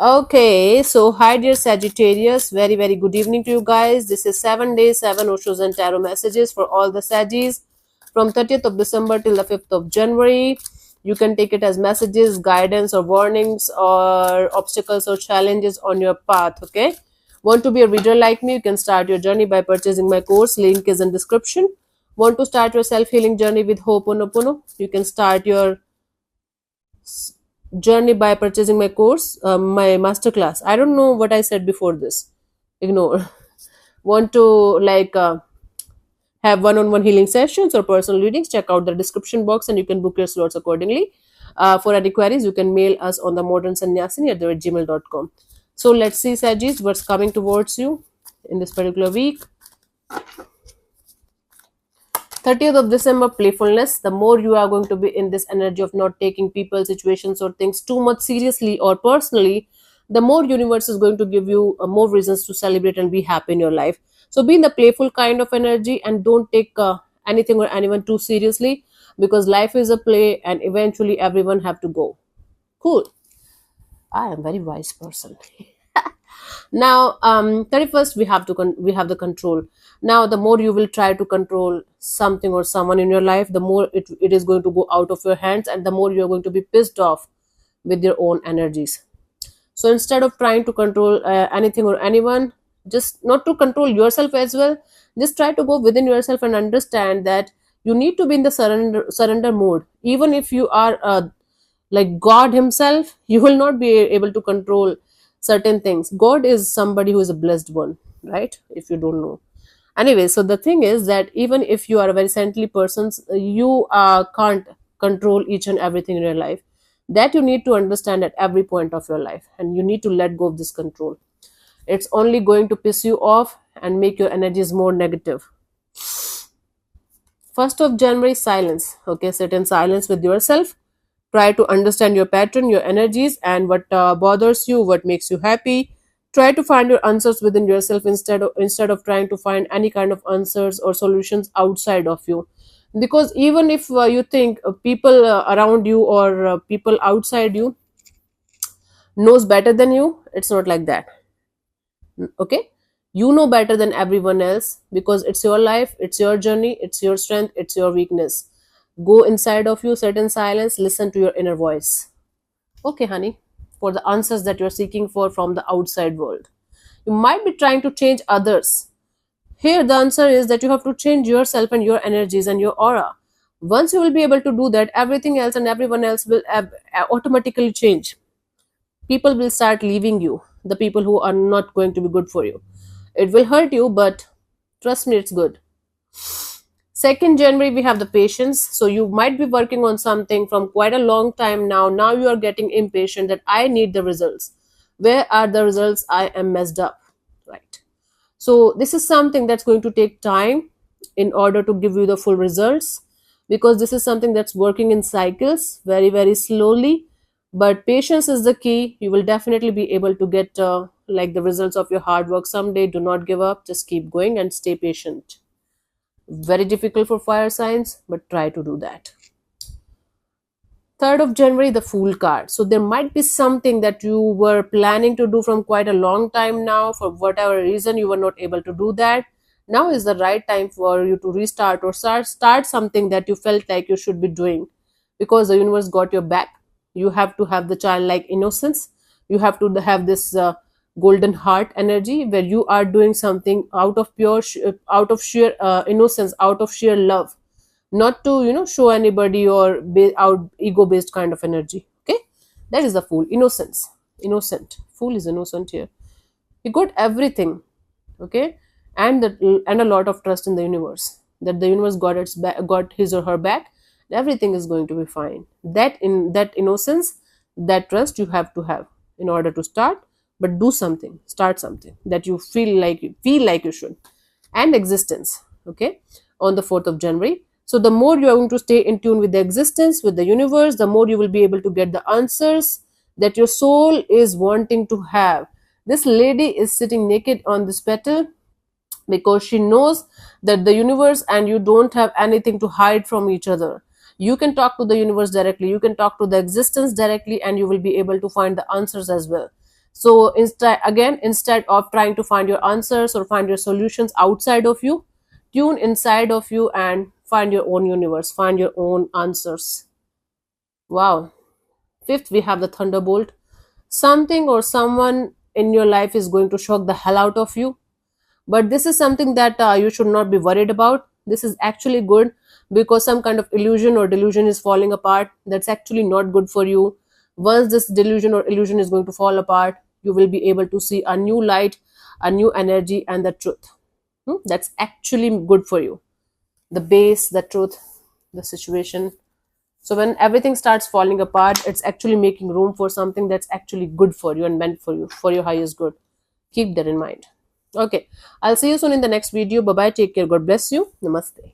Okay, so hi dear Sagittarius, very good evening to you guys. This is 7 days, 7 Oshos and tarot messages for all the Saggis from 30th of December till the 5th of January. You can take it as messages, guidance or warnings or obstacles or challenges on your path, okay? Want to be a reader like me? You can start your journey by purchasing my course. Link is in description. Want to start your self-healing journey with Ho'oponopono? You can start your journey by purchasing my course, my masterclass. I don't know what I said before this. Ignore. Want to have one-on-one healing sessions or personal readings? Check out the description box and you can book your slots accordingly. For any queries, you can mail us on the modernsanyasini@gmail.com. So let's see, Sajis, what's coming towards you in this particular week. 30th of December, playfulness. The more you are going to be in this energy of not taking people, situations, or things too much seriously or personally, the more universe is going to give you more reasons to celebrate and be happy in your life. So be in the playful kind of energy and don't take anything or anyone too seriously, because life is a play and eventually everyone have to go. Cool. I am very wise person. Now 31st, we have the control. Now the more you will try to control something or someone in your life, the more it is going to go out of your hands and the more you're going to be pissed off with your own energies. So instead of trying to control anything or anyone, just not to control yourself as well, just try to go within yourself and understand that you need to be in the surrender mode. Even if you are like God himself, you will not be able to control certain things. God is somebody who is a blessed one, right? If you don't know. Anyway, so the thing is that even if you are a very saintly person, you can't control each and everything in your life. That you need to understand at every point of your life, and you need to let go of this control. It's only going to piss you off and make your energies more negative. 1st of January, silence. Okay, sit in silence with yourself. Try to understand your pattern, your energies, and what bothers you, what makes you happy. Try to find your answers within yourself instead of trying to find any kind of answers or solutions outside of you. Because even if you think people around you or people outside you knows better than you, it's not like that. Okay, you know better than everyone else because it's your life, it's your journey, it's your strength, it's your weakness. Go inside of you, sit in silence, listen to your inner voice. Okay, honey, for the answers that you're seeking for from the outside world. You might be trying to change others. Here, the answer is that you have to change yourself and your energies and your aura. Once you will be able to do that, everything else and everyone else will automatically change. People will start leaving you, the people who are not going to be good for you. It will hurt you, but trust me, it's good. 2nd January, we have the patience. So you might be working on something from quite a long time now. Now you are getting impatient that I need the results. Where are the results? I am messed up. Right. So this is something that's going to take time in order to give you the full results, because this is something that's working in cycles very slowly. But patience is the key. You will definitely be able to get like the results of your hard work someday. Do not give up. Just keep going and stay patient. Very difficult for fire signs, but try to do that. 3rd of January, the Fool card. So there might be something that you were planning to do from quite a long time now. For whatever reason, you were not able to do that. Now is the right time for you to restart or start something that you felt like you should be doing, because the universe got your back. You have to have the childlike innocence. You have to have this golden heart energy where you are doing something out of out of sheer innocence, out of sheer love, not to show anybody or out ego based kind of energy. Okay, that is the Fool. Innocence. Innocent. Fool is innocent here. He got everything. Okay, and a lot of trust in the universe, that the universe got his or her back. Everything is going to be fine. That innocence, that trust you have to have in order to start. But do something, start something that you feel like you should. And existence. Okay, on the 4th of January. So the more you are going to stay in tune with the existence, with the universe, the more you will be able to get the answers that your soul is wanting to have. This lady is sitting naked on this petal because she knows that the universe and you don't have anything to hide from each other. You can talk to the universe directly, you can talk to the existence directly, and you will be able to find the answers as well. So instead of trying to find your answers or find your solutions outside of you, tune inside of you and find your own universe, find your own answers. Wow. Fifth, we have the thunderbolt. Something or someone in your life is going to shock the hell out of you, but this is something that you should not be worried about. This is actually good, because some kind of illusion or delusion is falling apart. That's actually not good for you. Once this delusion or illusion is going to fall apart, you will be able to see a new light, a new energy, and the truth. That's actually good for you. The base, the truth, the situation. So when everything starts falling apart, it's actually making room for something that's actually good for you and meant for your highest good. Keep that in mind. Okay, I'll see you soon in the next video. Bye bye. Take care. God bless you. Namaste.